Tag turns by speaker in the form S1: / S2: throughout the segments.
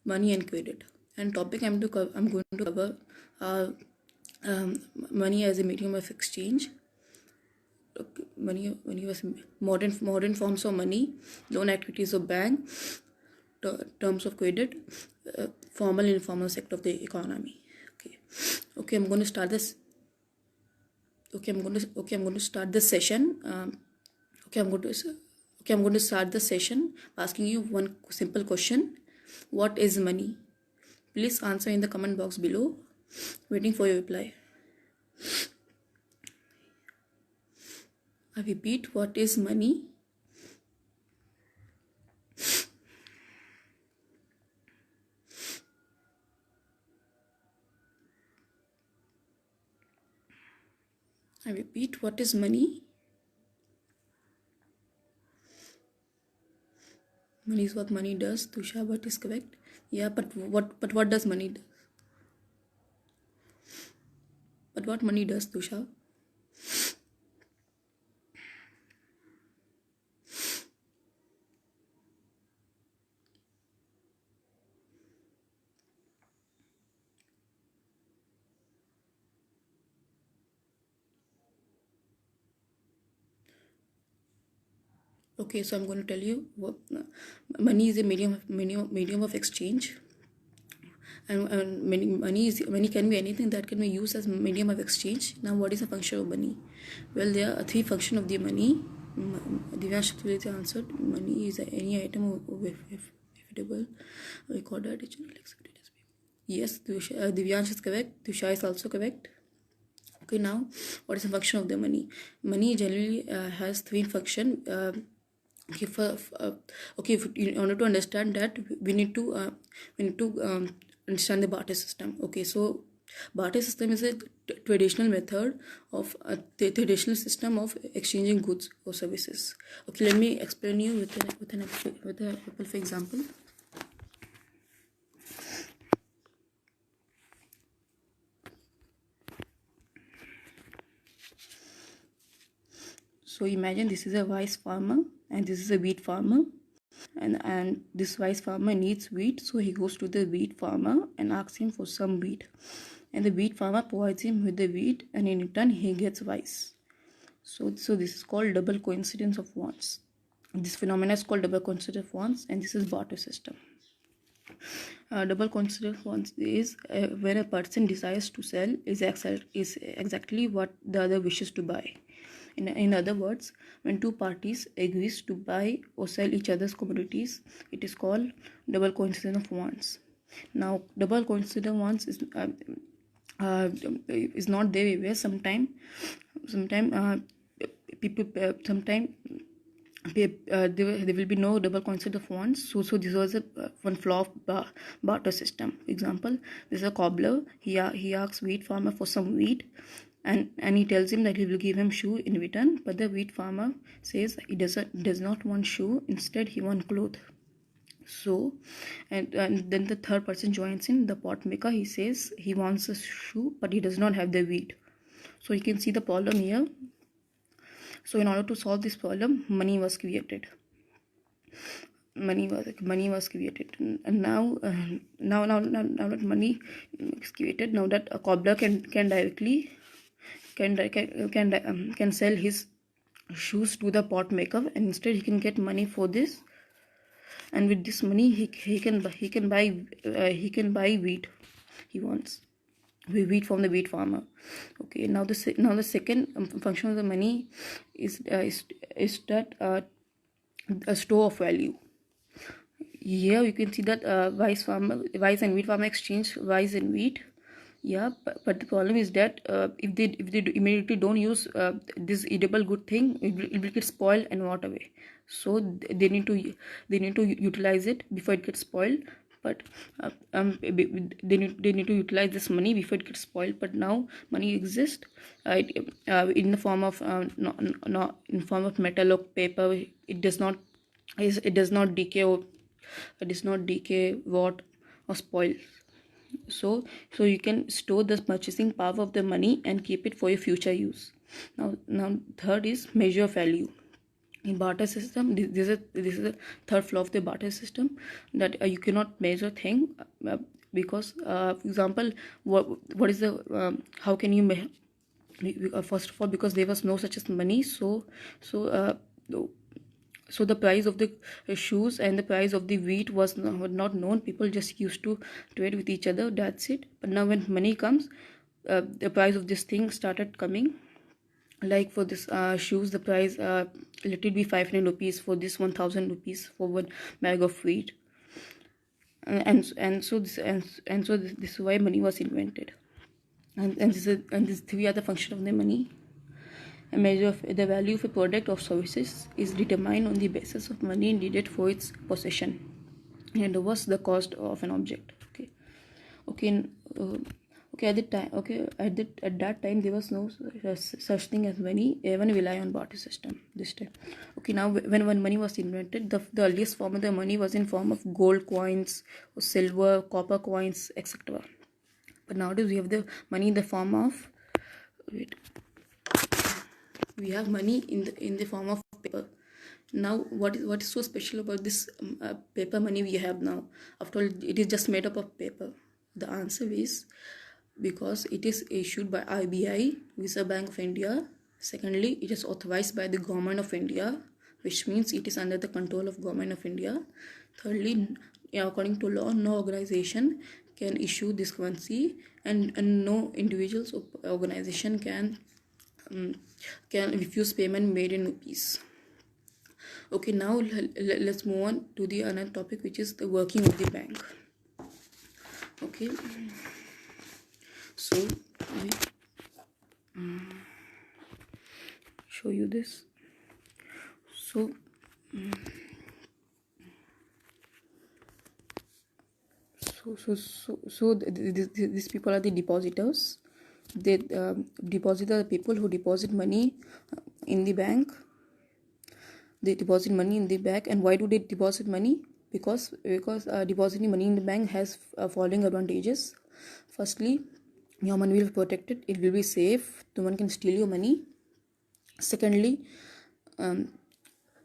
S1: money and credit. And topic I'm going to cover uh, money as a medium of exchange. Money was modern forms of money, loan activities of bank, terms of credit, formal and informal sector of the economy. Okay, I'm going to start this. I'm going to start this session. Okay, I'm going to start the session asking you one simple question: what is money? Please answer in the comment box below. Waiting for your reply. I repeat, what is money? I repeat, what is money? Money is what money does. Tusha, what is correct? Yeah, but what does money do? But what money does, Tusha? Okay, so I'm going to tell you what money is a medium of exchange, and money can be anything that can be used as medium of exchange. Now, what is the function of money? Well, there are three functions of the money. Divyash answered. Money is any item of equitable, recorded, digital, accepted as payment. Yes, Divyansh is correct. Tusha is also correct. Okay, now what is the function of the money? Money generally has three functions. In order to understand that, we need to understand the barter system. Okay, so barter system is a traditional method of the traditional system of exchanging goods or services. Okay, let me explain you with a for example. So imagine this is a rice farmer and this is a wheat farmer, and this rice farmer needs wheat, so he goes to the wheat farmer and asks him for some wheat, and the wheat farmer provides him with the wheat, and in return he gets rice. So this is called double coincidence of wants. This phenomenon is called double coincidence of wants, and this is barter system. Double coincidence of wants is when a person desires to sell is exactly what the other wishes to buy. In other words, when two parties agrees to buy or sell each other's commodities, it is called double coincidence of wants. Now, double coincidence of wants is not there everywhere. Sometimes people there will be no double coincidence of wants. So this was a one flaw of barter system. Example: this is a cobbler. He asks wheat farmer for some wheat, and he tells him that he will give him shoe in return, but the wheat farmer says he does not want shoe, instead he wants cloth. So and then the third person joins in, the pot maker. He says he wants a shoe but he does not have the wheat. So you can see the problem here. So in order to solve this problem, money was created. Money was created, and now that money is created, now that a cobbler can directly can sell his shoes to the pot maker, and instead he can get money for this, and with this money he can buy wheat he wants. Wheat from the wheat farmer. Okay, now the second function of the money is that a store of value. Here you can see that rice and wheat farmer exchange rice and wheat. Yeah, but the problem is that if they immediately don't use this edible good thing, it will get spoiled and rot away. So they need to utilize it before it gets spoiled. But they need to utilize this money before it gets spoiled. But now money exists in the form of not in form of metal or paper. It does not decay, or it does not decay, rot, or spoil. So you can store the purchasing power of the money and keep it for your future use. Now third is measure value. In barter system, this is the third flaw of the barter system, that you cannot measure thing, because for example, what is the how can you first of all, because there was no such as money, so so the price of the shoes and the price of the wheat was not known. People just used to trade with each other, that's it. But now when money comes, the price of this thing started coming. Like for this shoes, the price, let it be 500 rupees, for this 1000 rupees for one bag of wheat. And so this is why money was invented. And these three are the function of the money. A measure of the value of a product or services is determined on the basis of money needed for its possession, and what's the cost of an object. Okay uh, okay at the time, at that time there was no such thing as money. Everyone rely on barter system this time. Okay, now when money was invented, the earliest form of the money was in form of gold coins, or silver, copper coins, etc. But nowadays we have the money in the form of, wait, we have money in the form of paper. Now what is so special about this paper money we have now? After all, it is just made up of paper. The answer is because it is issued by RBI, Reserve Bank of India. Secondly, it is authorized by the government of India, which means it is under the control of government of India. Thirdly, according to law, no organization can issue this currency, and no individuals or organization can refuse payment made in rupees. Okay, now let's move on to the another topic, which is the working of the bank. Okay, so show you this. So these people are the depositors. They depositor, the people who deposit money in the bank. They deposit money in the bank. And why do they deposit money? Because depositing money in the bank has following advantages. Firstly, your money will be protected, it will be safe, no one can steal your money. Secondly,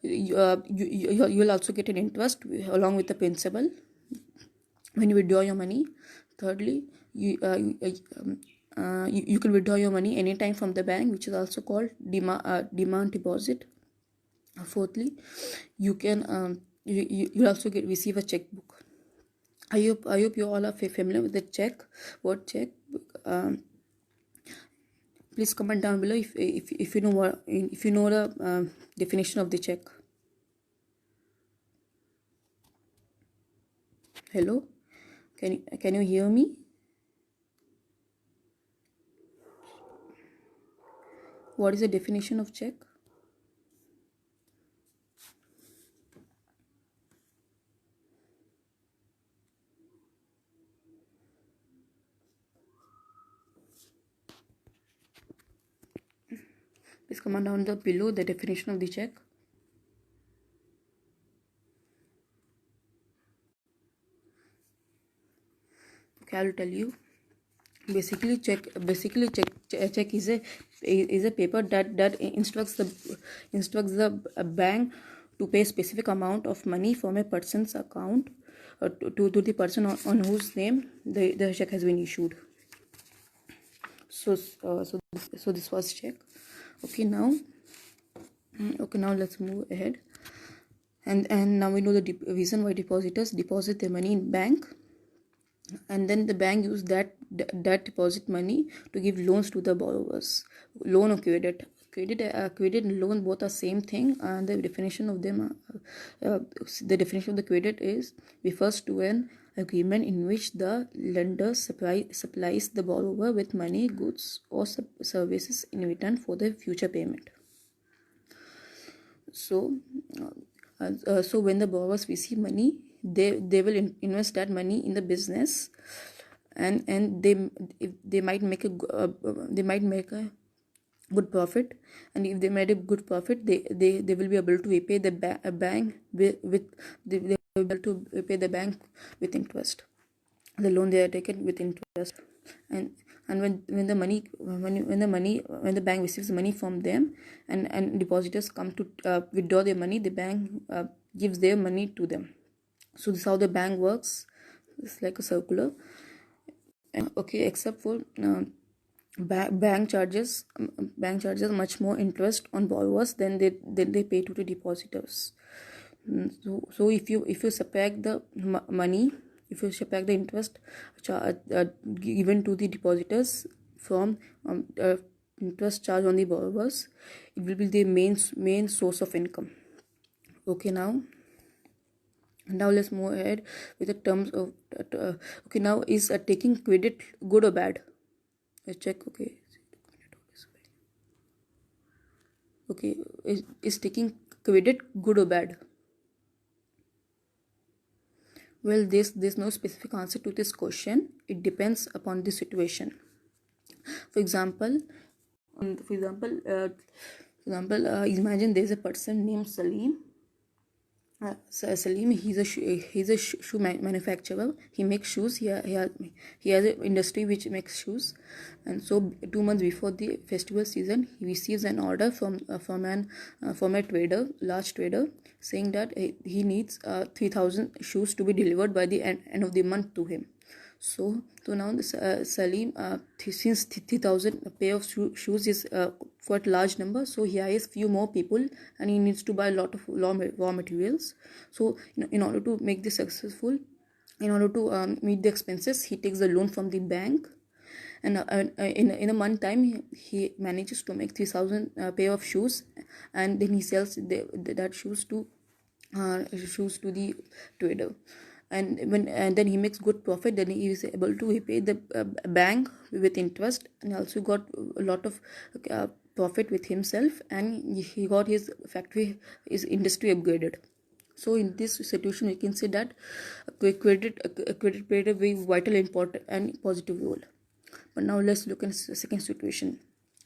S1: you will also get an interest along with the principal when you withdraw your money. Thirdly, you can withdraw your money anytime from the bank, which is also called demand deposit. Fourthly, you can you also receive a checkbook. I hope you all are familiar with the check. Word check. Please comment down below if you know the definition of the check. Hello, can you hear me? What is the definition of check? Please comment down below the definition of the check. Okay, I will tell you. Basically, check is a paper that instructs the bank to pay a specific amount of money from a person's account to the person on whose name the check has been issued. So this was check. Okay, now let's move ahead. And now we know the reason why depositors deposit their money in bank, and then the bank use that deposit money to give loans to the borrowers. Loan or credit and loan both are same thing, and the definition of them the definition of the credit is refers to an agreement in which the lender supplies the borrower with money, goods or services in return for the future payment. So when the borrowers receive money, they will invest that money in the business, and they might make a good profit. And if they made a good profit, they will be able to repay the bank with they will be able to repay the bank with interest, the loan they are taken with interest. And and when the bank receives money from them, and depositors come to withdraw their money, the bank gives their money to them. So this is how the bank works. It's like a circular. Okay, except for bank charges much more interest on borrowers than they pay to the depositors. So if you subtract the money, if you subtract the interest given to the depositors from interest charge on the borrowers, it will be the main source of income. Okay, now let's move ahead with the terms of okay, now is taking credit good or bad? Let's check. Okay, is taking credit good or bad? Well, there's no specific answer to this question. It depends upon the situation. For example, imagine there's a person named Salim. Salim, he's a shoe manufacturer. He makes shoes. He has an industry which makes shoes, and so 2 months before the festival season, he receives an order from a trader, large trader, saying that he needs 3,000 shoes to be delivered by the end of the month to him. So now Salim, since 3,000 pair of shoes is quite large number, so he hires few more people, and he needs to buy a lot of raw materials. So in order to make this successful, in order to meet the expenses, he takes a loan from the bank, and in a month time he manages to make 3,000 pair of shoes, and then he sells that shoes to the trader. And then he makes good profit. Then he is able to repay the bank with interest, and he also got a lot of profit with himself, and he got his industry upgraded. So in this situation, we can say that credit played a very vital, important, and positive role. But now let's look at the second situation.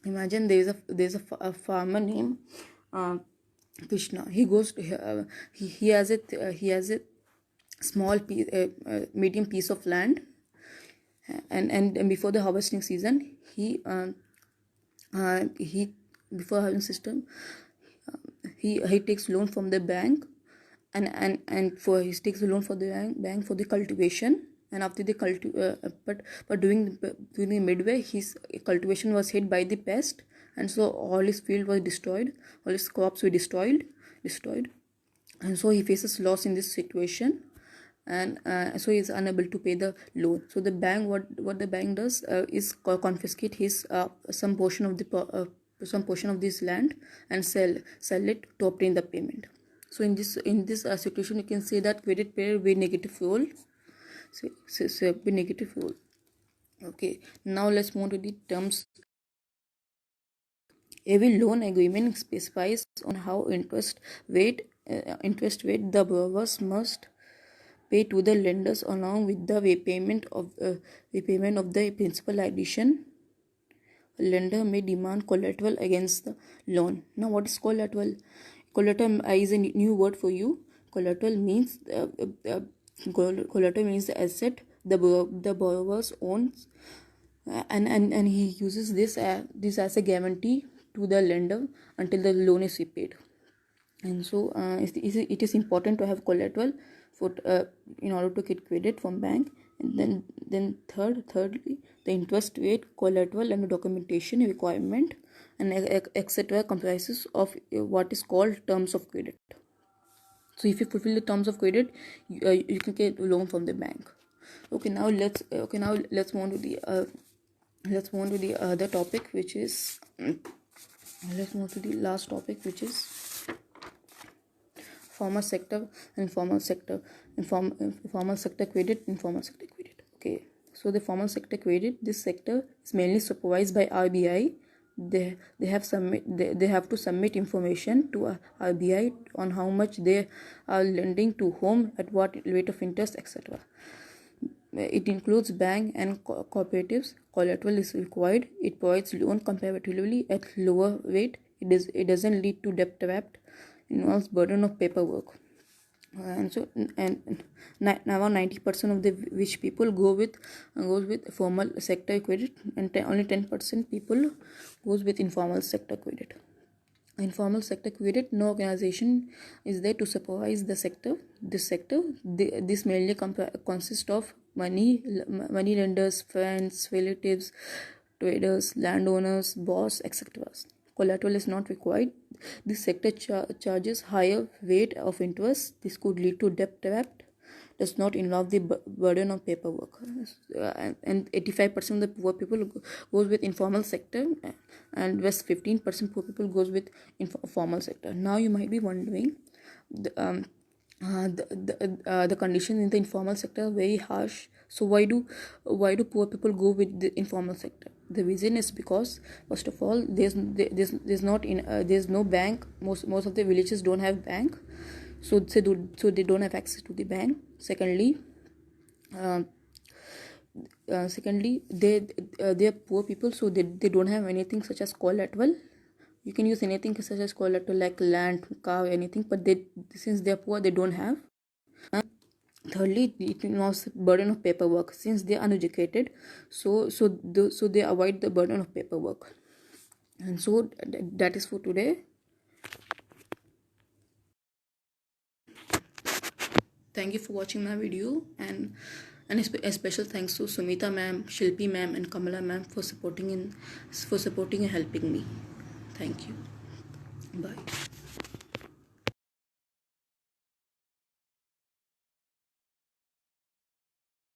S1: Imagine there's a farmer named Krishna. He goes to, he has a small medium piece of land, and before the harvesting season, he before having system, he takes loan from the bank, and for he takes a loan for the bank for the cultivation. And after the but during the midway, his cultivation was hit by the pest, and so all his field was destroyed, all his crops were destroyed, and so he faces loss in this situation, and so he is unable to pay the loan. So the bank, what the bank does is confiscate his some portion of this land and sell it to obtain the payment. So in this situation, you can say that credit played a very negative role. Okay, now let's move to the terms. Every loan agreement specifies on how interest rate the borrowers must pay to the lenders, along with the repayment of the principal addition. A lender may demand collateral against the loan. Now, what is collateral? Collateral is a new word for you. Collateral means the asset the borrowers owns, and he uses this as a guarantee to the lender until the loan is repaid. And so it is important to have collateral for in order to get credit from bank. And then thirdly, the interest rate, collateral, and documentation requirement, and etc. comprises of what is called terms of credit. So if you fulfill the terms of credit, you can get a loan from the bank. Okay, now let's move to the other topic, which is let's move to the last topic, which is formal sector and informal sector credit. Okay, so the formal sector credit, this sector is mainly supervised by RBI. They have to submit information to RBI on how much they are lending to whom, at what rate of interest, etc. It includes bank and cooperatives. Collateral is required. It provides loan comparatively at lower rate. It doesn't lead to debt trap. Involves burden of paperwork. And so now 90% of the rich people goes with formal sector credit, and only 10% people goes with informal sector credit. Informal sector credit, no organization is there to supervise the sector. This mainly consists of money lenders, friends, relatives, traders, landowners, boss, etc. Collateral is not required. This sector charges higher rate of interest. This could lead to debt trap. Does not involve the burden of paperwork. And 85% of the poor people goes with informal sector, and just 15% poor people goes with formal sector. Now you might be wondering, the conditions in the informal sector are very harsh. So why do poor people go with the informal sector? The reason is because, first of all, there's no bank. Most of the villages don't have bank, so they don't have access to the bank. Secondly, they are poor people, so they don't have anything such as collateral. You can use anything such as collateral like land, car, anything, but since they are poor, they don't have. Thirdly, it involves burden of paperwork. Since they are uneducated, so they avoid the burden of paperwork. And so that is for today. Thank you for watching my video, and a special thanks to Sumita ma'am, Shilpi ma'am, and Kamala ma'am for supporting and helping me. Thank you. Bye.